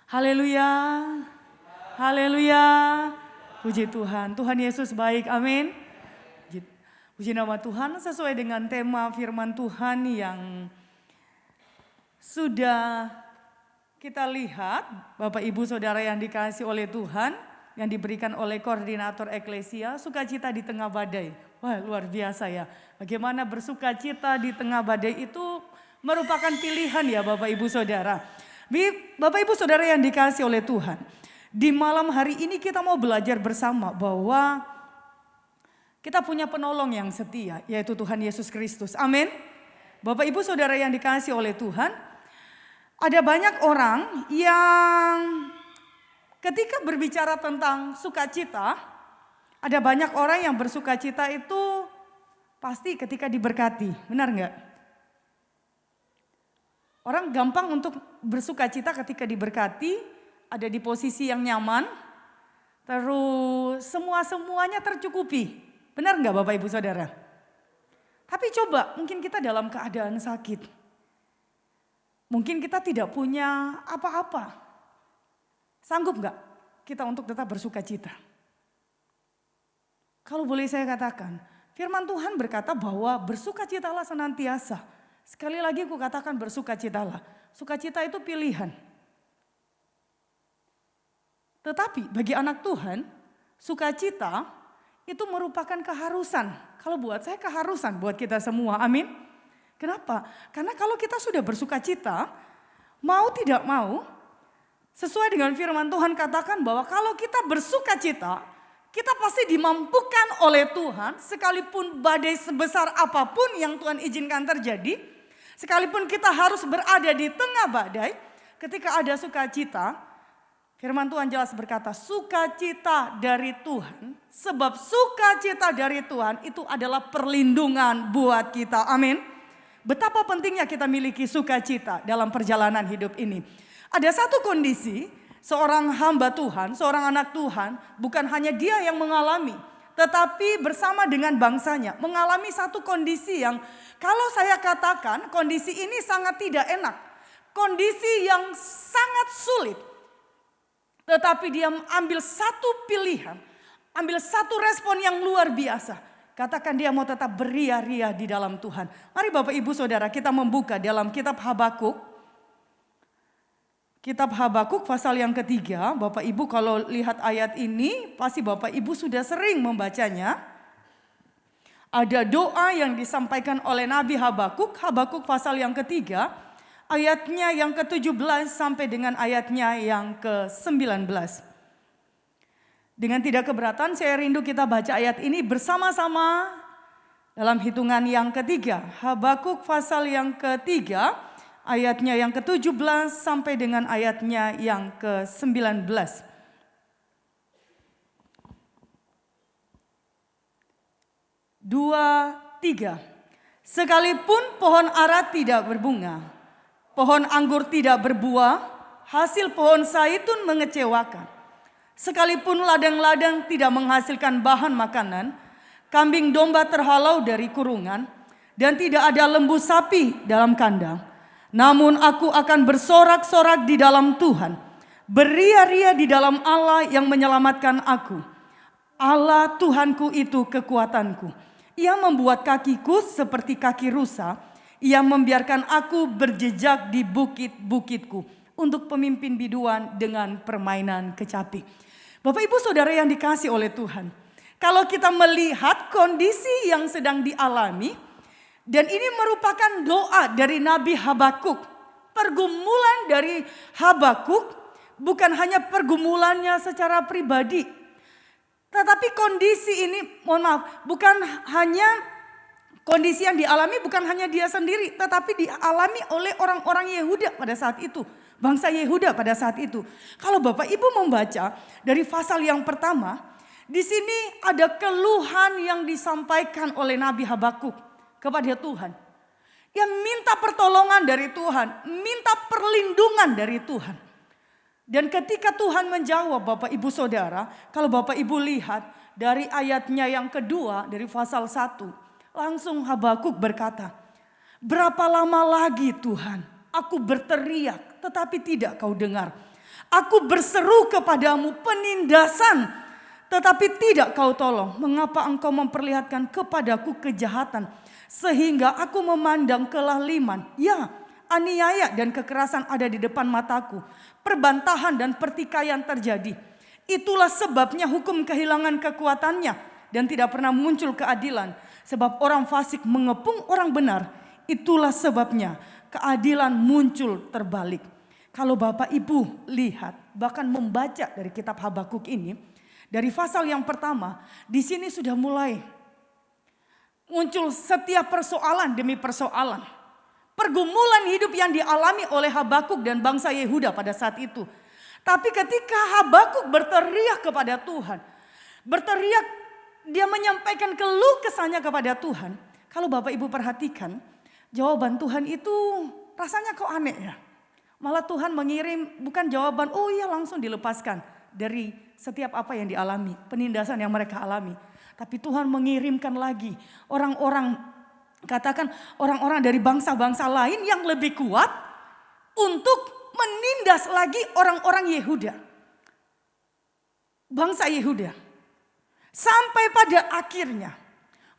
Haleluya, haleluya. Puji Tuhan, Tuhan Yesus baik, amin. Puji nama Tuhan, sesuai dengan tema firman Tuhan yang sudah kita lihat, Bapak Ibu Saudara yang dikasihi oleh Tuhan, yang diberikan oleh koordinator eklesia, sukacita di tengah badai. Wah, luar biasa ya. Bagaimana bersukacita di tengah badai itu merupakan pilihan ya Bapak Ibu Saudara. Bapak Ibu Saudara yang dikasihi oleh Tuhan, di malam hari ini kita mau belajar bersama bahwa kita punya penolong yang setia, yaitu Tuhan Yesus Kristus. Amin. Bapak Ibu Saudara yang dikasihi oleh Tuhan, ada banyak orang yang ketika berbicara tentang sukacita, ada banyak orang yang bersukacita itu pasti ketika diberkati, benar enggak? Orang gampang untuk bersukacita ketika diberkati, ada di posisi yang nyaman, terus semuanya tercukupi. Benar enggak Bapak Ibu Saudara? Tapi coba mungkin kita dalam keadaan sakit. Mungkin kita tidak punya apa-apa. Sanggup enggak kita untuk tetap bersukacita? Kalau boleh saya katakan, firman Tuhan berkata bahwa bersukacitalah senantiasa. Sekali lagi aku katakan bersukacitalah. Sukacita itu pilihan. Tetapi bagi anak Tuhan, sukacita itu merupakan keharusan. Kalau buat saya keharusan buat kita semua, amin. Kenapa? Karena kalau kita sudah bersukacita, mau tidak mau, sesuai dengan firman Tuhan katakan bahwa kalau kita bersukacita, kita pasti dimampukan oleh Tuhan sekalipun badai sebesar apapun yang Tuhan izinkan terjadi. Sekalipun kita harus berada di tengah badai, ketika ada sukacita, firman Tuhan jelas berkata, sukacita dari Tuhan, sebab sukacita dari Tuhan itu adalah perlindungan buat kita. Amin. Betapa pentingnya kita miliki sukacita dalam perjalanan hidup ini. Ada satu kondisi, seorang hamba Tuhan, seorang anak Tuhan, bukan hanya dia yang mengalami, tetapi bersama dengan bangsanya mengalami satu kondisi yang kalau saya katakan kondisi ini sangat tidak enak. Kondisi yang sangat sulit. Tetapi dia ambil satu pilihan, ambil satu respon yang luar biasa. Katakan dia mau tetap beria-ria di dalam Tuhan. Mari Bapak Ibu Saudara kita membuka dalam kitab Habakuk. Kitab Habakuk pasal yang ketiga. Bapak Ibu kalau lihat ayat ini pasti Bapak Ibu sudah sering membacanya. Ada doa yang disampaikan oleh Nabi Habakuk. Habakuk pasal yang ketiga. Ayatnya yang ke-17 sampai dengan ayatnya yang ke-19. Dengan tidak keberatan saya rindu kita baca ayat ini bersama-sama dalam hitungan yang ketiga. Habakuk pasal yang ketiga ayatnya yang ke-17 sampai dengan ayatnya yang ke-19. 2, 3. Sekalipun pohon ara tidak berbunga, pohon anggur tidak berbuah, hasil pohon zaitun mengecewakan. Sekalipun ladang-ladang tidak menghasilkan bahan makanan, kambing domba terhalau dari kurungan, dan tidak ada lembu sapi dalam kandang. Namun aku akan bersorak-sorak di dalam Tuhan, beria-ria di dalam Allah yang menyelamatkan aku. Allah Tuhanku itu kekuatanku. Ia membuat kakiku seperti kaki rusa. Ia membiarkan aku berjejak di bukit-bukitku untuk pemimpin biduan dengan permainan kecapi. Bapak Ibu Saudara yang dikasihi oleh Tuhan. Kalau kita melihat kondisi yang sedang dialami, dan ini merupakan doa dari Nabi Habakuk. Pergumulan dari Habakuk bukan hanya pergumulannya secara pribadi. Tetapi kondisi ini, mohon maaf, bukan hanya kondisi yang dialami bukan hanya dia sendiri. Tetapi dialami oleh orang-orang Yehuda pada saat itu. Bangsa Yehuda pada saat itu. Kalau Bapak Ibu membaca dari pasal yang pertama. Di sini ada keluhan yang disampaikan oleh Nabi Habakuk kepada Tuhan. Dia minta pertolongan dari Tuhan, minta perlindungan dari Tuhan. Dan ketika Tuhan menjawab Bapak Ibu Saudara, kalau Bapak Ibu lihat dari ayatnya yang kedua dari pasal 1, langsung Habakuk berkata, berapa lama lagi Tuhan aku berteriak tetapi tidak kau dengar. Aku berseru kepadamu penindasan, tetapi tidak kau tolong. Mengapa engkau memperlihatkan kepadaku kejahatan, sehingga aku memandang kelaliman? Ya, aniaya dan kekerasan ada di depan mataku. Perbantahan dan pertikaian terjadi. Itulah sebabnya hukum kehilangan kekuatannya dan tidak pernah muncul keadilan. Sebab orang fasik mengepung orang benar. Itulah sebabnya keadilan muncul terbalik. Kalau Bapak Ibu lihat, bahkan membaca dari kitab Habakuk ini, dari pasal yang pertama, di sini sudah mulai muncul setiap persoalan demi persoalan. Pergumulan hidup yang dialami oleh Habakuk dan bangsa Yehuda pada saat itu. Tapi ketika Habakuk berteriak kepada Tuhan, berteriak, dia menyampaikan keluh kesahnya kepada Tuhan. Kalau Bapak Ibu perhatikan, jawaban Tuhan itu rasanya kok aneh ya. Malah Tuhan mengirim bukan jawaban, oh iya langsung dilepaskan dari setiap apa yang dialami, penindasan yang mereka alami. Tapi Tuhan mengirimkan lagi orang-orang, katakan orang-orang dari bangsa-bangsa lain yang lebih kuat untuk menindas lagi orang-orang Yehuda. Bangsa Yehuda. Sampai pada akhirnya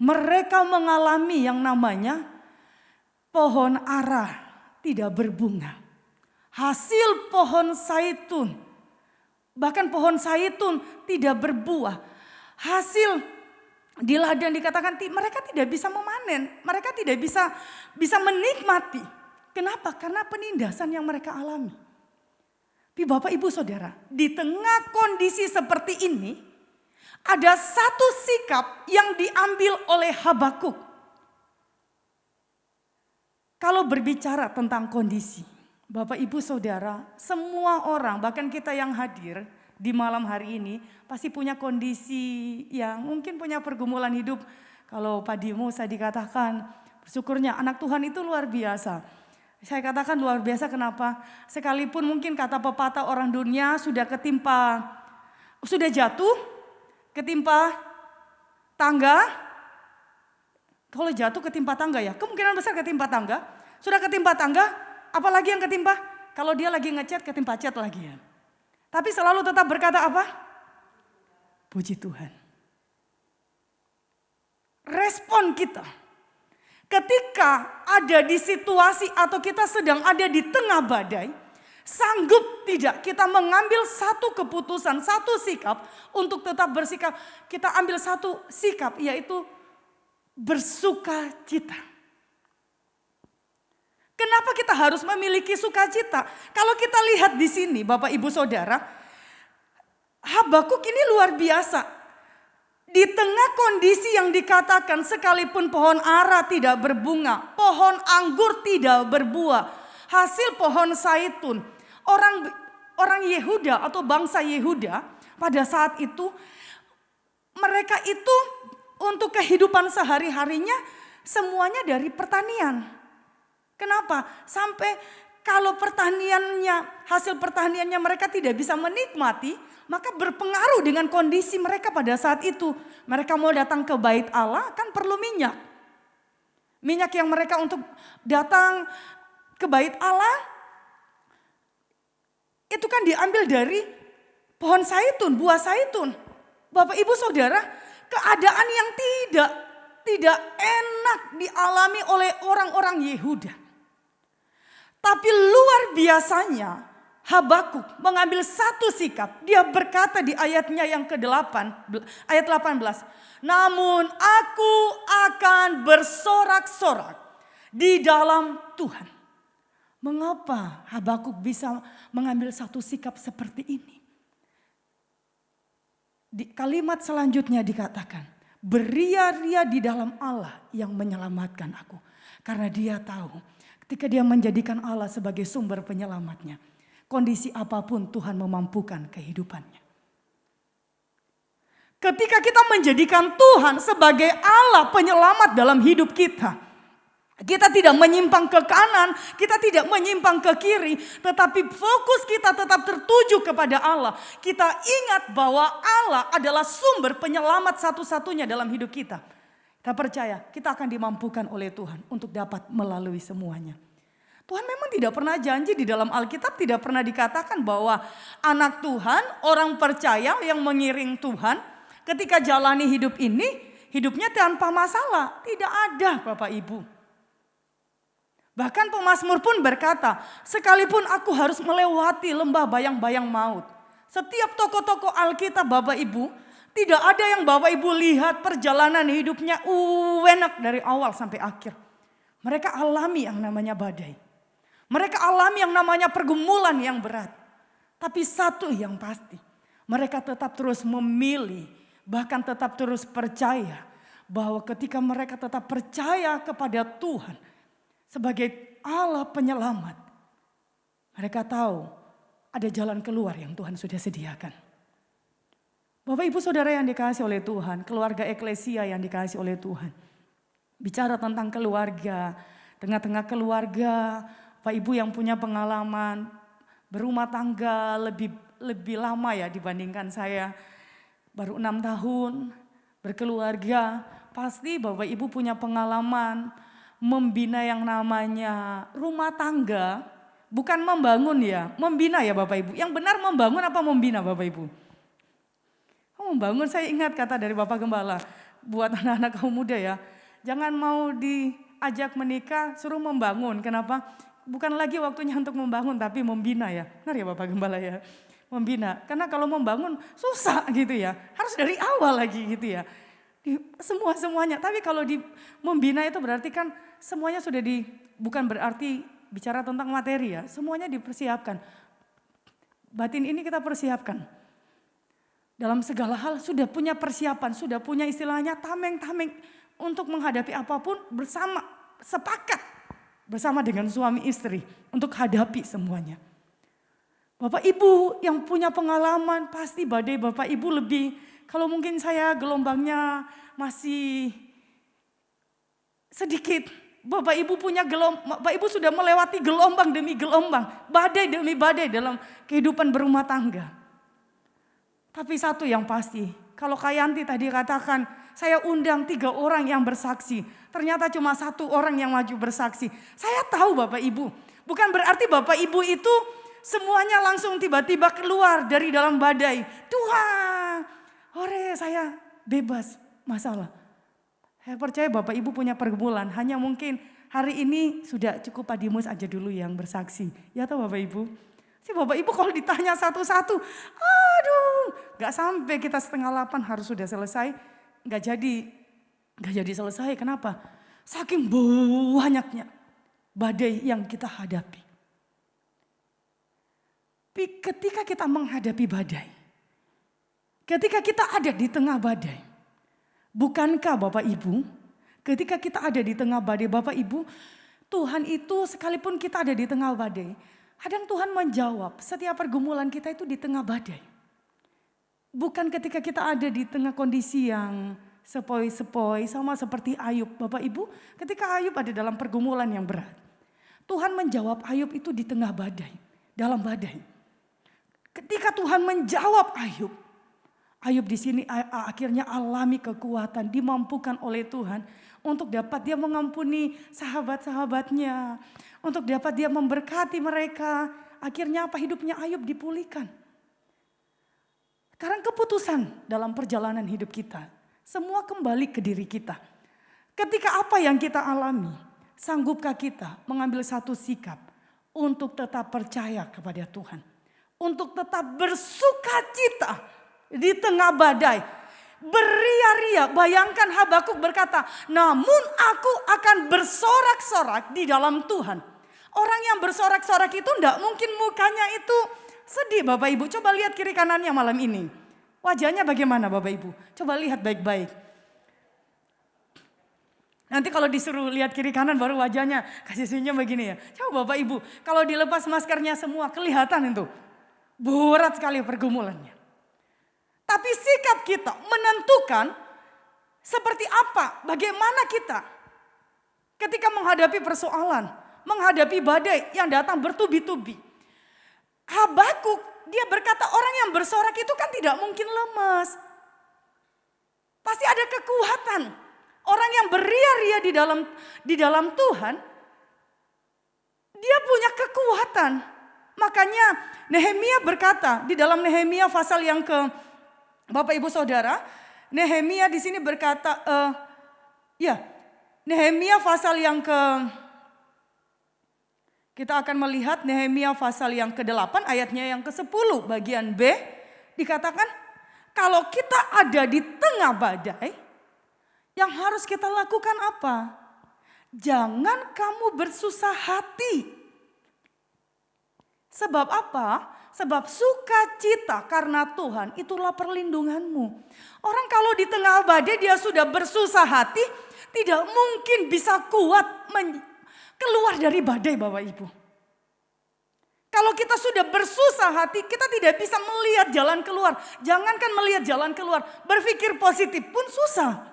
mereka mengalami yang namanya pohon ara tidak berbunga. Hasil pohon zaitun, bahkan pohon zaitun tidak berbuah. Hasil di ladang dikatakan mereka tidak bisa memanen, mereka tidak bisa menikmati. Kenapa? Karena penindasan yang mereka alami. Tapi Bapak Ibu Saudara, di tengah kondisi seperti ini, ada satu sikap yang diambil oleh Habakuk. Kalau berbicara tentang kondisi, Bapak Ibu Saudara, semua orang bahkan kita yang hadir di malam hari ini pasti punya kondisi yang mungkin punya pergumulan hidup. Kalau Pak Dimo saya dikatakan bersyukurnya anak Tuhan itu luar biasa. Saya katakan luar biasa kenapa? Sekalipun mungkin kata pepatah orang dunia sudah jatuh, ketimpa tangga. Kalau jatuh ketimpa tangga ya, kemungkinan besar ketimpa tangga. Sudah ketimpa tangga, apalagi yang ketimpa? Kalau dia lagi ngecat, ketimpa cat lagi ya. Tapi selalu tetap berkata apa? Puji Tuhan. Respon kita ketika ada di situasi atau kita sedang ada di tengah badai, sanggup tidak kita mengambil satu keputusan, satu sikap untuk tetap bersikap. Kita ambil satu sikap, yaitu bersuka cita. Kenapa kita harus memiliki sukacita? Kalau kita lihat di sini Bapak Ibu Saudara, Habakuk ini luar biasa. Di tengah kondisi yang dikatakan sekalipun pohon ara tidak berbunga, pohon anggur tidak berbuah, hasil pohon zaitun, orang Yehuda atau bangsa Yehuda pada saat itu, mereka itu untuk kehidupan sehari-harinya semuanya dari pertanian. Kenapa? Sampai kalau hasil pertaniannya mereka tidak bisa menikmati, maka berpengaruh dengan kondisi mereka pada saat itu. Mereka mau datang ke bait Allah kan perlu minyak. Minyak yang mereka untuk datang ke bait Allah itu kan diambil dari pohon zaitun, buah zaitun. Bapak Ibu Saudara, keadaan yang tidak enak dialami oleh orang-orang Yehuda. Tapi luar biasanya Habakuk mengambil satu sikap. Dia berkata di ayatnya yang ke-8, ayat 18. Namun aku akan bersorak-sorak di dalam Tuhan. Mengapa Habakuk bisa mengambil satu sikap seperti ini? Di kalimat selanjutnya dikatakan, beria-ria di dalam Allah yang menyelamatkan aku. Karena dia tahu ketika dia menjadikan Allah sebagai sumber penyelamatnya, kondisi apapun Tuhan memampukan kehidupannya. Ketika kita menjadikan Tuhan sebagai Allah penyelamat dalam hidup kita, kita tidak menyimpang ke kanan, kita tidak menyimpang ke kiri, tetapi fokus kita tetap tertuju kepada Allah. Kita ingat bahwa Allah adalah sumber penyelamat satu-satunya dalam hidup kita. Kita percaya kita akan dimampukan oleh Tuhan untuk dapat melalui semuanya. Tuhan memang tidak pernah janji, di dalam Alkitab tidak pernah dikatakan bahwa anak Tuhan, orang percaya yang mengiring Tuhan, ketika jalani hidup ini, hidupnya tanpa masalah. Tidak ada Bapak Ibu. Bahkan pemazmur pun berkata, sekalipun aku harus melewati lembah bayang-bayang maut. Setiap tokoh-tokoh Alkitab Bapak Ibu, tidak ada yang Bapak Ibu lihat perjalanan hidupnya enak dari awal sampai akhir. Mereka alami yang namanya badai. Mereka alami yang namanya pergumulan yang berat. Tapi satu yang pasti, mereka tetap terus memilih, bahkan tetap terus percaya bahwa ketika mereka tetap percaya kepada Tuhan sebagai Allah penyelamat, mereka tahu ada jalan keluar yang Tuhan sudah sediakan. Bapak Ibu Saudara yang dikasihi oleh Tuhan, keluarga eklesia yang dikasihi oleh Tuhan. Bicara tentang keluarga, tengah-tengah keluarga, Bapak Ibu yang punya pengalaman berumah tangga lebih lama ya dibandingkan saya. Baru 6 tahun berkeluarga, pasti Bapak Ibu punya pengalaman membina yang namanya rumah tangga. Bukan membangun ya, membina ya Bapak Ibu. Yang benar membangun apa membina Bapak Ibu? Membangun, saya ingat kata dari Bapak Gembala, buat anak-anak kaum muda ya. Jangan mau diajak menikah, suruh membangun. Kenapa? Bukan lagi waktunya untuk membangun tapi membina ya. Benar ya Bapak Gembala ya. Membina. Karena kalau membangun susah gitu ya. Harus dari awal lagi gitu ya. Semuanya. Tapi kalau membina itu berarti kan semuanya sudah bukan berarti bicara tentang materi ya. Semuanya dipersiapkan. Batin ini kita persiapkan. Dalam segala hal sudah punya persiapan. Sudah punya istilahnya tameng-tameng. Untuk menghadapi apapun bersama. Sepakat. Bersama dengan suami istri untuk hadapi semuanya. Bapak Ibu yang punya pengalaman pasti badai Bapak Ibu lebih. Kalau mungkin saya gelombangnya masih sedikit. Bapak Ibu Bapak Ibu sudah melewati gelombang demi gelombang. Badai demi badai dalam kehidupan berumah tangga. Tapi satu yang pasti, kalau Kayanti tadi katakan, saya undang 3 orang yang bersaksi. Ternyata cuma 1 orang yang maju bersaksi. Saya tahu Bapak Ibu. Bukan berarti Bapak Ibu itu semuanya langsung tiba-tiba keluar dari dalam badai. Tuhan, saya bebas masalah. Saya percaya Bapak Ibu punya pergumulan. Hanya mungkin hari ini sudah cukup Pak Dimus aja dulu yang bersaksi. Ya tahu Bapak Ibu. Si Bapak Ibu kalau ditanya satu-satu, aduh, gak sampai kita 7:30 harus sudah selesai. Gak jadi selesai. Kenapa? Saking banyaknya badai yang kita hadapi. Ketika kita menghadapi badai, ketika kita ada di tengah badai, bukankah Bapak Ibu, ketika kita ada di tengah badai Bapak Ibu, Tuhan itu sekalipun kita ada di tengah badai, kadang Tuhan menjawab setiap pergumulan kita itu di tengah badai. Bukan ketika kita ada di tengah kondisi yang sepoi-sepoi sama seperti Ayub. Bapak Ibu, ketika Ayub ada dalam pergumulan yang berat, Tuhan menjawab Ayub itu di tengah badai, dalam badai. Ketika Tuhan menjawab Ayub, Ayub di sini akhirnya alami kekuatan, dimampukan oleh Tuhan untuk dapat dia mengampuni sahabat-sahabatnya, untuk dapat dia memberkati mereka. Akhirnya apa? Hidupnya Ayub dipulihkan. Sekarang keputusan dalam perjalanan hidup kita, semua kembali ke diri kita. Ketika apa yang kita alami, sanggupkah kita mengambil satu sikap untuk tetap percaya kepada Tuhan? Untuk tetap bersuka cita di tengah badai. Beria-ria, bayangkan Habakuk berkata, namun aku akan bersorak-sorak di dalam Tuhan. Orang yang bersorak-sorak itu enggak mungkin mukanya itu sedih Bapak Ibu. Coba lihat kiri kanannya malam ini. Wajahnya bagaimana Bapak Ibu? Coba lihat baik-baik. Nanti kalau disuruh lihat kiri kanan baru wajahnya kasih senyum begini ya. Coba Bapak Ibu, kalau dilepas maskernya semua kelihatan itu. Berat sekali pergumulannya. Tapi sikap kita menentukan seperti apa, bagaimana kita ketika menghadapi persoalan, menghadapi badai yang datang bertubi-tubi. Habakuk dia berkata orang yang bersorak itu kan tidak mungkin lemas. Pasti ada kekuatan. Orang yang beria-ria di dalam Tuhan, Dia punya kekuatan. Makanya Nehemia berkata di dalam Nehemia pasal yang ke Bapak Ibu Saudara, Nehemia di sini berkata Nehemia pasal yang kita akan melihat Nehemia pasal yang ke-8 ayatnya yang ke-10 bagian B dikatakan kalau kita ada di tengah badai yang harus kita lakukan apa? Jangan kamu bersusah hati. Sebab apa? Sebab sukacita karena Tuhan itulah perlindunganmu. Orang kalau di tengah badai dia sudah bersusah hati, tidak mungkin bisa kuat keluar dari badai Bapak Ibu. Kalau kita sudah bersusah hati, kita tidak bisa melihat jalan keluar. Jangankan melihat jalan keluar, berpikir positif pun susah.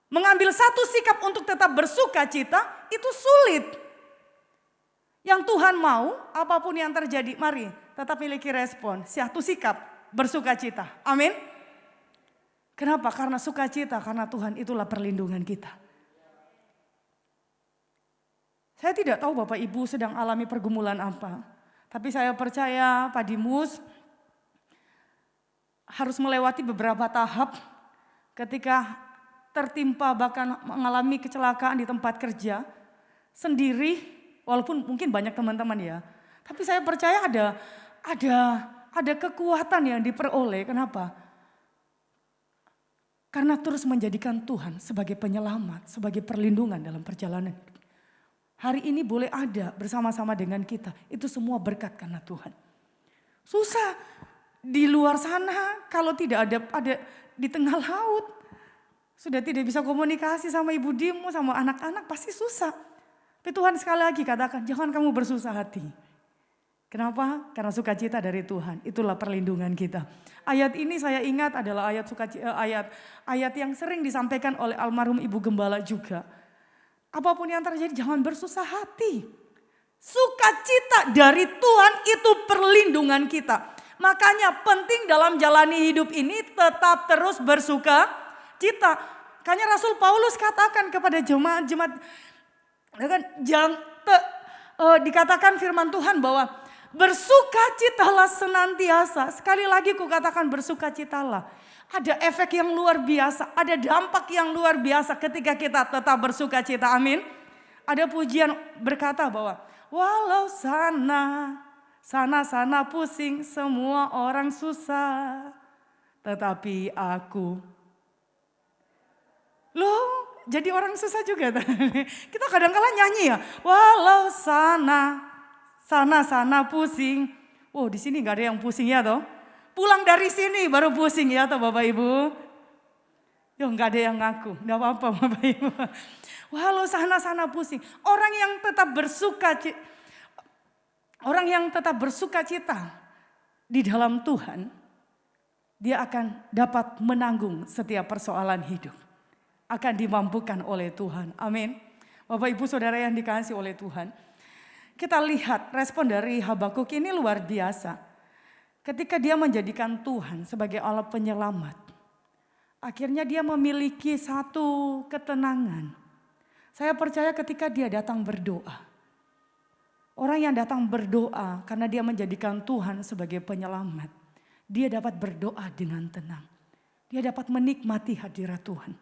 Mengambil satu sikap untuk tetap bersukacita itu sulit. Yang Tuhan mau, apapun yang terjadi, mari tetap miliki respon, satu sikap, bersukacita. Amin. Kenapa? Karena sukacita, karena Tuhan itulah perlindungan kita. Saya tidak tahu Bapak Ibu sedang alami pergumulan apa. Tapi saya percaya Pak Dimus harus melewati beberapa tahap ketika tertimpa bahkan mengalami kecelakaan di tempat kerja sendiri. Walaupun mungkin banyak teman-teman ya, tapi saya percaya ada kekuatan yang diperoleh. Kenapa? Karena terus menjadikan Tuhan sebagai penyelamat, sebagai perlindungan dalam perjalanan. Hari ini boleh ada bersama-sama dengan kita, itu semua berkat karena Tuhan. Susah di luar sana kalau tidak ada di tengah laut, sudah tidak bisa komunikasi sama Ibu Dimu, sama anak-anak pasti susah. Tapi Tuhan sekali lagi katakan, jangan kamu bersusah hati. Kenapa? Karena sukacita dari Tuhan, itulah perlindungan kita. Ayat ini saya ingat adalah ayat yang sering disampaikan oleh almarhum Ibu Gembala juga. Apapun yang terjadi jangan bersusah hati. Sukacita dari Tuhan itu perlindungan kita. Makanya penting dalam jalani hidup ini tetap terus bersukacita. Makanya Rasul Paulus katakan kepada jemaat-jemaat, dikatakan firman Tuhan bahwa bersukacitalah senantiasa. Sekali lagi kukatakan bersukacitalah. Ada efek yang luar biasa, ada dampak yang luar biasa ketika kita tetap bersukacita. Amin. Ada pujian berkata bahwa walau sana pusing, semua orang susah, tetapi aku jadi orang susah juga. Kita kadang-kala nyanyi ya. Walau sana pusing. Oh di sini gak ada yang pusing ya toh. Pulang dari sini baru pusing ya toh Bapak Ibu. Yo gak ada yang ngaku. Gak apa-apa Bapak Ibu. Walau sana pusing. Orang yang tetap bersukacita di dalam Tuhan, dia akan dapat menanggung setiap persoalan hidup. Akan dimampukan oleh Tuhan. Amin. Bapak Ibu Saudara yang dikasihi oleh Tuhan. Kita lihat respon dari Habakuk ini luar biasa. Ketika dia menjadikan Tuhan sebagai Allah penyelamat. Akhirnya dia memiliki satu ketenangan. Saya percaya ketika dia datang berdoa. Orang yang datang berdoa karena dia menjadikan Tuhan sebagai penyelamat. Dia dapat berdoa dengan tenang. Dia dapat menikmati hadirat Tuhan.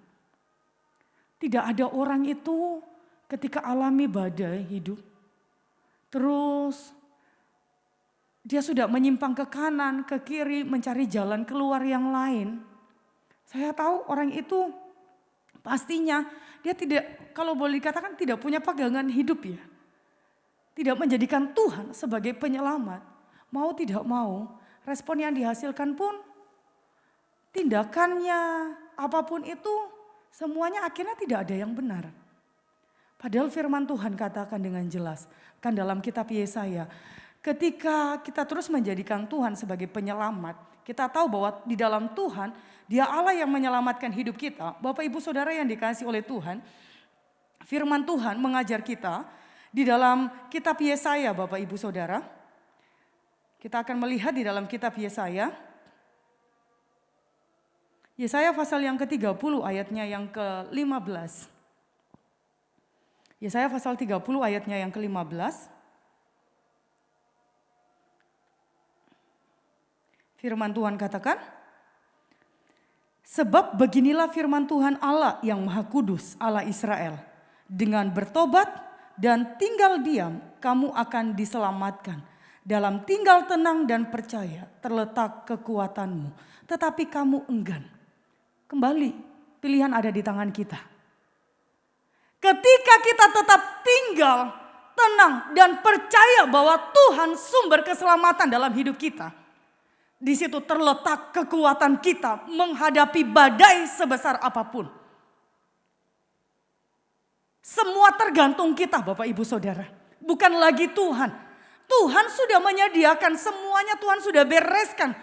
Tidak ada orang itu ketika alami badai hidup, terus dia sudah menyimpang ke kanan, ke kiri, mencari jalan keluar yang lain. Saya tahu orang itu pastinya dia tidak, kalau boleh dikatakan tidak punya pegangan hidup ya. Tidak menjadikan Tuhan sebagai penyelamat. Mau tidak mau, respon yang dihasilkan pun, tindakannya, apapun itu, semuanya akhirnya tidak ada yang benar. Padahal firman Tuhan katakan dengan jelas. Kan dalam kitab Yesaya. Ketika kita terus menjadikan Tuhan sebagai penyelamat. Kita tahu bahwa di dalam Tuhan. Dia Allah yang menyelamatkan hidup kita. Bapak Ibu Saudara yang dikasihi oleh Tuhan. Firman Tuhan mengajar kita. Di dalam kitab Yesaya Bapak Ibu Saudara. Kita akan melihat di dalam kitab Yesaya. Yesaya pasal yang ke-30 ayatnya yang ke-15. Yesaya pasal 30 ayatnya yang ke-15. Firman Tuhan katakan, sebab beginilah firman Tuhan Allah yang Maha Kudus, Allah Israel. Dengan bertobat dan tinggal diam, kamu akan diselamatkan. Dalam tinggal tenang dan percaya terletak kekuatanmu. Tetapi kamu enggan. Kembali, pilihan ada di tangan kita. Ketika kita tetap tinggal, tenang dan percaya bahwa Tuhan sumber keselamatan dalam hidup kita, di situ terletak kekuatan kita menghadapi badai sebesar apapun. Semua tergantung kita Bapak Ibu Saudara. Bukan lagi Tuhan. Tuhan sudah menyediakan semuanya, Tuhan sudah bereskan.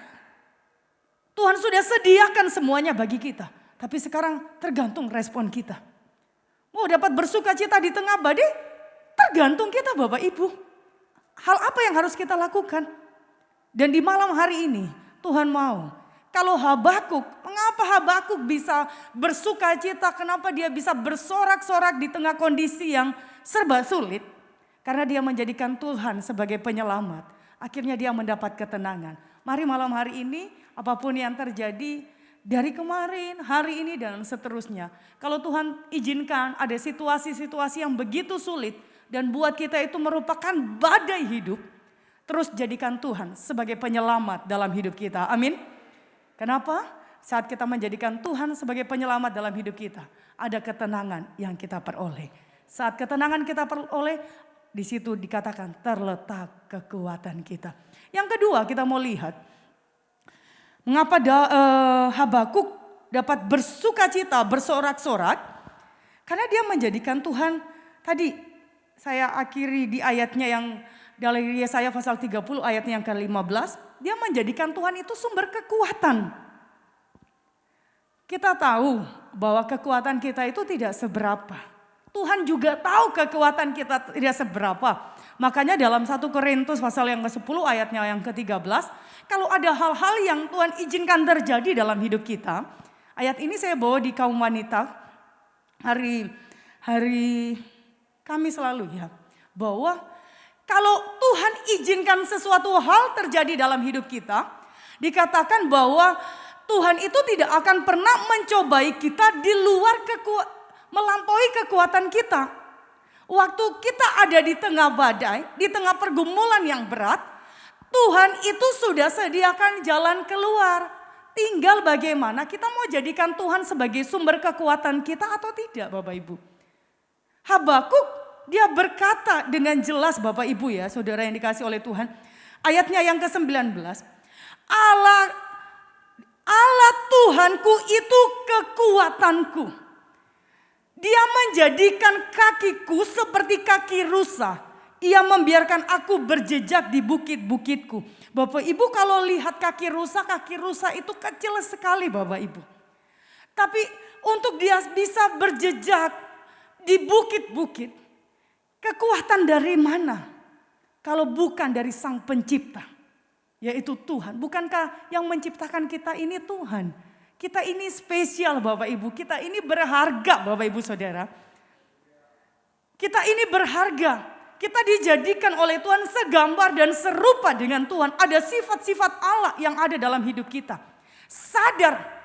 Tuhan sudah sediakan semuanya bagi kita. Tapi sekarang tergantung respon kita. Mau dapat bersuka cita di tengah badai, tergantung kita Bapak Ibu. Hal apa yang harus kita lakukan? Dan di malam hari ini Tuhan mau. Kalau Habakuk, mengapa Habakuk bisa bersuka cita? Kenapa dia bisa bersorak-sorak di tengah kondisi yang serba sulit? Karena dia menjadikan Tuhan sebagai penyelamat. Akhirnya dia mendapat ketenangan. Mari malam hari ini apapun yang terjadi dari kemarin, hari ini dan seterusnya. Kalau Tuhan izinkan ada situasi-situasi yang begitu sulit dan buat kita itu merupakan badai hidup. Terus jadikan Tuhan sebagai penyelamat dalam hidup kita. Amin. Kenapa? Saat kita menjadikan Tuhan sebagai penyelamat dalam hidup kita, ada ketenangan yang kita peroleh. Saat ketenangan kita peroleh, di situ dikatakan terletak kekuatan kita. Yang kedua kita mau lihat, mengapa Habakuk dapat bersuka cita, bersorak-sorak? Karena dia menjadikan Tuhan, tadi saya akhiri di ayatnya yang dari Yesaya pasal 30 ayatnya yang ke-15. Dia menjadikan Tuhan itu sumber kekuatan. Kita tahu bahwa kekuatan kita itu tidak seberapa. Tuhan juga tahu kekuatan kita tidak seberapa. Makanya dalam 1 Korintus pasal yang ke-10 ayatnya yang ke-13. Kalau ada hal-hal yang Tuhan izinkan terjadi dalam hidup kita. Ayat ini saya bawa di kaum wanita. Hari Kamis lalu ya. Bahwa kalau Tuhan izinkan sesuatu hal terjadi dalam hidup kita, dikatakan bahwa Tuhan itu tidak akan pernah mencobai kita di luar melampaui kekuatan kita. Waktu kita ada di tengah badai, di tengah pergumulan yang berat, Tuhan itu sudah sediakan jalan keluar. Tinggal bagaimana kita mau jadikan Tuhan sebagai sumber kekuatan kita atau tidak Bapak Ibu. Habakuk dia berkata dengan jelas Bapak Ibu ya, saudara yang dikasih oleh Tuhan. Ayatnya yang ke-19. Allah Tuhanku itu kekuatanku. Dia menjadikan kakiku seperti kaki rusa. Ia membiarkan aku berjejak di bukit-bukitku. Bapak Ibu kalau lihat kaki rusa itu kecil sekali Bapak Ibu. Tapi untuk dia bisa berjejak di bukit-bukit, kekuatan dari mana? Kalau bukan dari Sang Pencipta, yaitu Tuhan. Bukankah yang menciptakan kita ini Tuhan? Kita ini spesial Bapak Ibu, kita ini berharga Bapak Ibu Saudara. Kita ini berharga, kita dijadikan oleh Tuhan segambar dan serupa dengan Tuhan. Ada sifat-sifat Allah yang ada dalam hidup kita. Sadar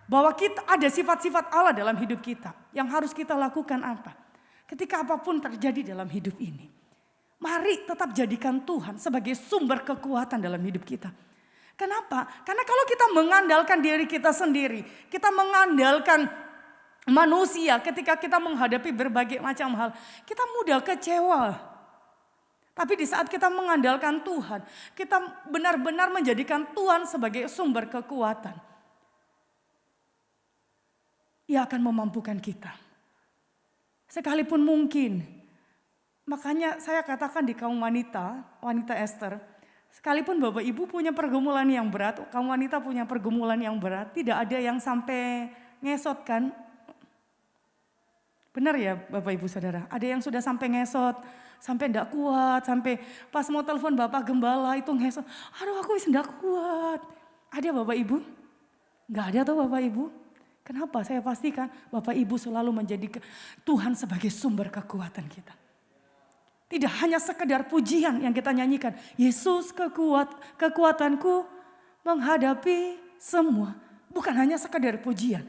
bahwa kita ada sifat-sifat Allah dalam hidup kita. Yang harus kita lakukan apa? Ketika apapun terjadi dalam hidup ini, mari tetap jadikan Tuhan sebagai sumber kekuatan dalam hidup kita. Kenapa? Karena kalau kita mengandalkan diri kita sendiri, kita mengandalkan manusia ketika kita menghadapi berbagai macam hal, kita mudah kecewa. Tapi di saat kita mengandalkan Tuhan, kita benar-benar menjadikan Tuhan sebagai sumber kekuatan. Ia akan memampukan kita. Sekalipun mungkin, makanya saya katakan di kaum wanita Esther, sekalipun Bapak Ibu punya pergumulan yang berat, kaum wanita punya pergumulan yang berat, tidak ada yang sampai ngesot kan? Benar ya Bapak Ibu Saudara, ada yang sudah sampai ngesot, sampai enggak kuat, sampai pas mau telepon Bapak Gembala itu ngesot, aduh aku enggak kuat. Ada Bapak Ibu? Enggak ada tuh Bapak Ibu? Kenapa? Saya pastikan Bapak Ibu selalu menjadi Tuhan sebagai sumber kekuatan kita. Tidak hanya sekedar pujian yang kita nyanyikan. Yesus kekuatanku, menghadapi semua. Bukan hanya sekadar pujian,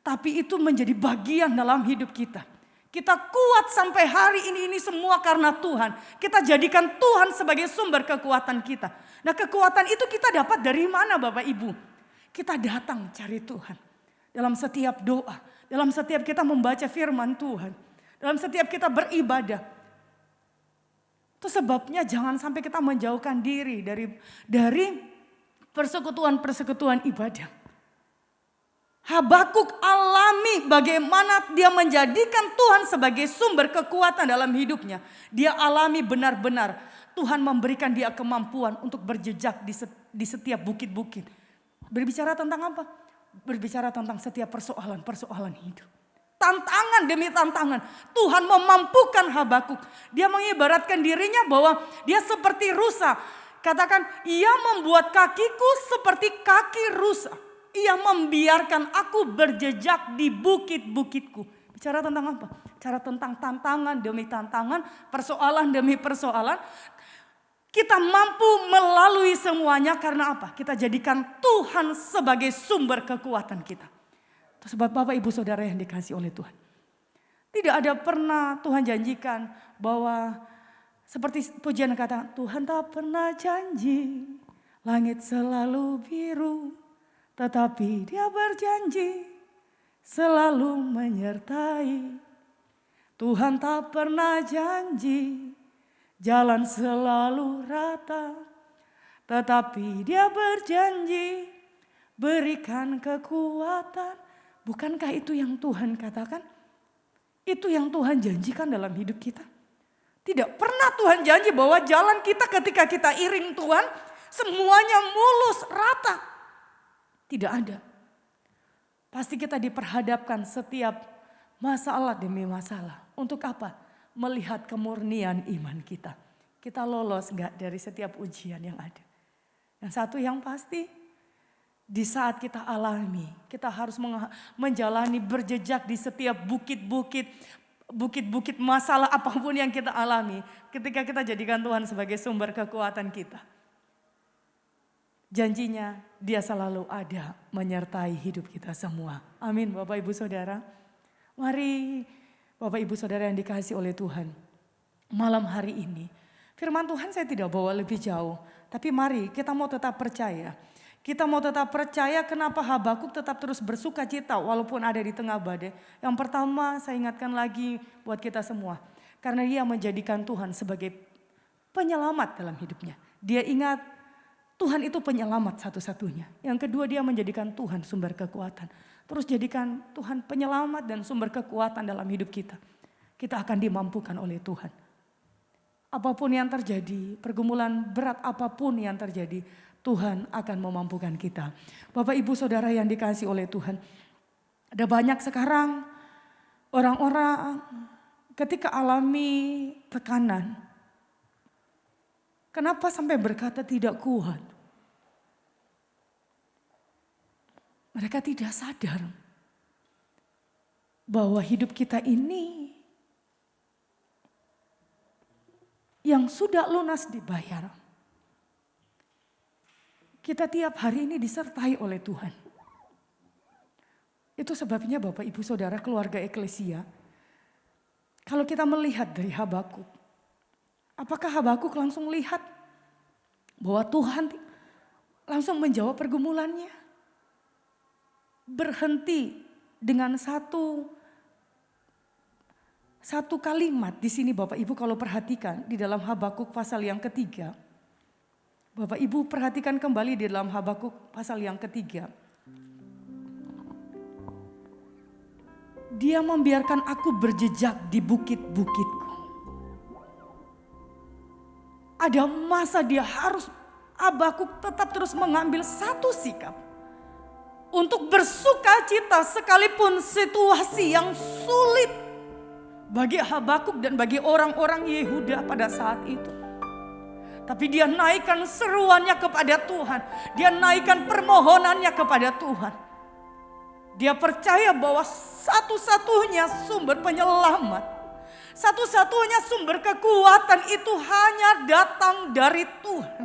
tapi itu menjadi bagian dalam hidup kita. Kita kuat sampai hari ini semua karena Tuhan. Kita jadikan Tuhan sebagai sumber kekuatan kita. Nah, kekuatan itu kita dapat dari mana Bapak Ibu? Kita datang cari Tuhan. Dalam setiap doa, dalam setiap kita membaca firman Tuhan, dalam setiap kita beribadah. Itu sebabnya jangan sampai kita menjauhkan diri dari persekutuan-persekutuan ibadah. Habakuk alami bagaimana dia menjadikan Tuhan sebagai sumber kekuatan dalam hidupnya. Dia alami benar-benar Tuhan memberikan dia kemampuan untuk berjejak di setiap bukit-bukit. Berbicara tentang apa? Berbicara tentang setiap persoalan-persoalan hidup. Tantangan demi tantangan. Tuhan memampukan Habakuk. Dia mengibaratkan dirinya bahwa dia seperti rusa. Katakan, ia membuat kakiku seperti kaki rusa. Ia membiarkan aku berjejak di bukit-bukitku. Bicara tentang apa? Bicara tentang tantangan demi tantangan, persoalan demi persoalan. Kita mampu melalui semuanya karena apa? Kita jadikan Tuhan sebagai sumber kekuatan kita. Itu sebab Bapak Ibu Saudara yang dikasihi oleh Tuhan. Tidak ada pernah Tuhan janjikan bahwa seperti pujian kata, Tuhan tak pernah janji langit selalu biru. Tetapi dia berjanji selalu menyertai. Tuhan tak pernah janji jalan selalu rata. Tetapi dia berjanji berikan kekuatan. Bukankah itu yang Tuhan katakan? Itu yang Tuhan janjikan dalam hidup kita. Tidak pernah Tuhan janji bahwa jalan kita ketika kita iring Tuhan semuanya mulus, rata. Tidak ada. Pasti kita diperhadapkan setiap masalah demi masalah. Untuk apa? Melihat kemurnian iman kita. Kita lolos enggak dari setiap ujian yang ada. Yang satu yang pasti, di saat kita alami, kita harus menjalani berjejak di setiap bukit-bukit masalah apapun yang kita alami. Ketika kita jadikan Tuhan sebagai sumber kekuatan kita. Janjinya dia selalu ada menyertai hidup kita semua. Amin Bapak Ibu Saudara. Mari Bapak Ibu Saudara yang dikasihi oleh Tuhan. Malam hari ini firman Tuhan saya tidak bawa lebih jauh. Tapi mari kita mau tetap percaya. Kita mau tetap percaya kenapa Habakuk tetap terus bersuka cita walaupun ada di tengah badai. Yang pertama saya ingatkan lagi buat kita semua. Karena dia menjadikan Tuhan sebagai penyelamat dalam hidupnya. Dia ingat Tuhan itu penyelamat satu-satunya. Yang kedua dia menjadikan Tuhan sumber kekuatan. Terus jadikan Tuhan penyelamat dan sumber kekuatan dalam hidup kita. Kita akan dimampukan oleh Tuhan. Apapun yang terjadi, pergumulan berat apapun yang terjadi, Tuhan akan memampukan kita. Bapak Ibu Saudara yang dikasihi oleh Tuhan. Ada banyak sekarang orang-orang ketika alami tekanan. Kenapa sampai berkata tidak kuat? Mereka tidak sadar bahwa hidup kita ini yang sudah lunas dibayar. Kita tiap hari ini disertai oleh Tuhan. Itu sebabnya Bapak Ibu Saudara keluarga Eklesia. Kalau kita melihat dari Habakuk. Apakah Habakuk langsung lihat bahwa Tuhan langsung menjawab pergumulannya? Berhenti dengan satu kalimat di sini Bapak Ibu kalau perhatikan di dalam Habakuk pasal yang ketiga. Bapak Ibu perhatikan kembali di dalam Habakuk pasal yang ketiga. Dia membiarkan aku berjejak di bukit-bukitku. Ada masa dia harus Habakuk tetap terus mengambil satu sikap. Untuk bersuka cita sekalipun situasi yang sulit. Bagi Habakuk dan bagi orang-orang Yehuda pada saat itu. Tapi dia naikkan seruannya kepada Tuhan. Dia naikkan permohonannya kepada Tuhan. Dia percaya bahwa satu-satunya sumber penyelamat. Satu-satunya sumber kekuatan itu hanya datang dari Tuhan.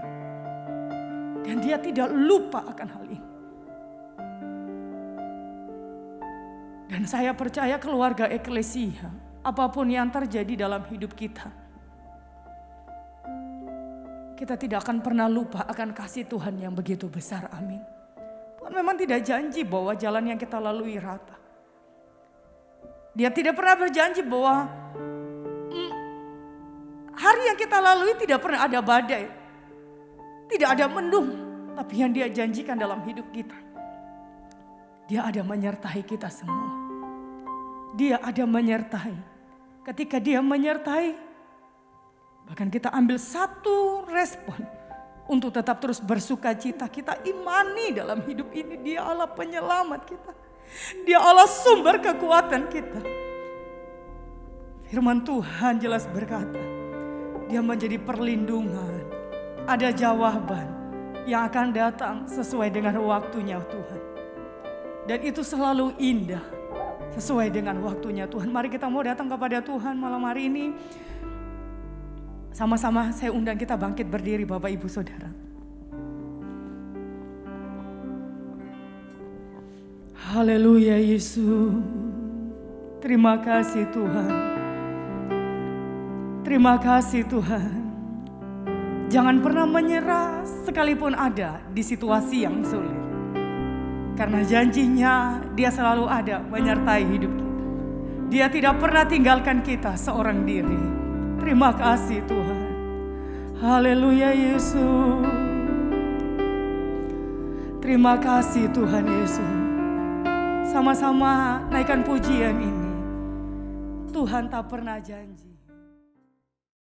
Dan dia tidak lupa akan hal ini. Dan saya percaya keluarga eklesia, apapun yang terjadi dalam hidup kita, kita tidak akan pernah lupa akan kasih Tuhan yang begitu besar. Amin. Tuhan memang tidak janji bahwa jalan yang kita lalui rata. Dia tidak pernah berjanji bahwa hari yang kita lalui tidak pernah ada badai, tidak ada mendung. Tapi yang dia janjikan dalam hidup kita, dia ada menyertai kita semua. Dia ada menyertai. Ketika dia menyertai, bahkan kita ambil satu respon untuk tetap terus bersuka cita. Kita imani dalam hidup ini dia Allah penyelamat kita. Dia Allah sumber kekuatan kita. Firman Tuhan jelas berkata, dia menjadi perlindungan. Ada jawaban yang akan datang sesuai dengan waktunya Tuhan. Dan itu selalu indah sesuai dengan waktunya Tuhan. Mari kita mau datang kepada Tuhan malam hari ini. Sama-sama saya undang kita bangkit berdiri Bapak Ibu Saudara. Haleluya Yesus. Terima kasih Tuhan. Terima kasih Tuhan. Jangan pernah menyerah sekalipun ada di situasi yang sulit. Karena janjinya dia selalu ada menyertai hidup kita. Dia tidak pernah tinggalkan kita seorang diri. Terima kasih Tuhan. Haleluya Yesus. Terima kasih Tuhan Yesus. Sama-sama naikkan pujian ini. Tuhan tak pernah janji.